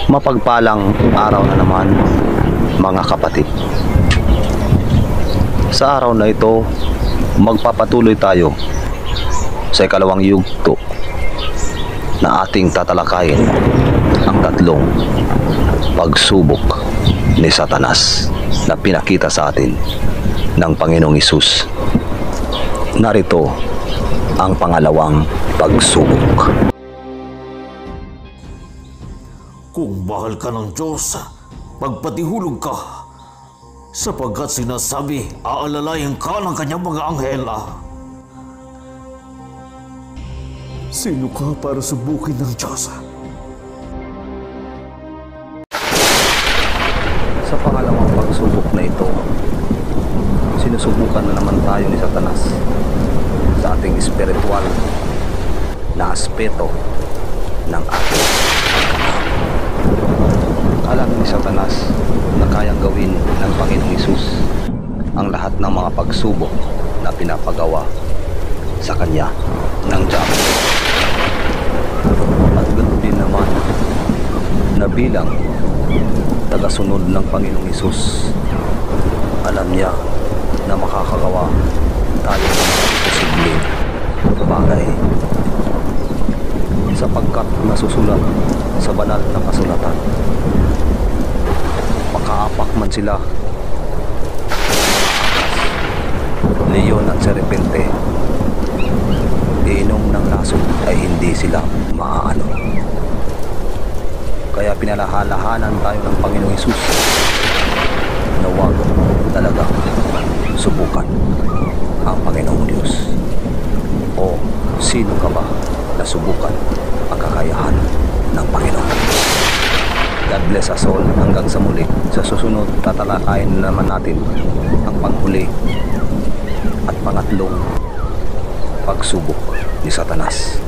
Mapagpalang araw na naman, mga kapatid. Sa araw na ito, magpapatuloy tayo sa ikalawang yugto na ating tatalakayin, ang tatlong pagsubok ni Satanas na pinakita sa atin ng Panginoong Hesus. Narito ang pangalawang pagsubok. Kung mahal ka ng Diyos, magpatihulog ka, sapagkat sinasabi, aalalayan ka ng kanyang mga anghel. Sino ka para subukin ng Diyos? Sa pangalawang pagsubok na ito, sinusubukan na naman tayo ni Satanas sa ating espiritual na aspeto ng ating pagkatao. Alam ni Satanas na kayang gawin ng Panginoong Hesus ang lahat ng mga pagsubok na pinapagawa sa kanya ng diabo. At ganoon din naman na bilang tagasunod ng Panginoong Hesus, alam niya na makakagawa tayo ng mga imposibleng bagay, sapagkat nasusulat sa banal na kasulatan, makaapak man sila leon at serpente, iinom ng lason ay hindi sila maaano. Kaya pinalahalahanan tayo ng Panginoong Hesus na huwag talaga subukan ang Panginoong Diyos. O sino ka ba na subukan ang kakayahan ng Panginoon? God bless us all. Hanggang sa muli. Sa susunod, tatalakayin naman natin ang panghuli at pangatlong pagsubok ni Satanas.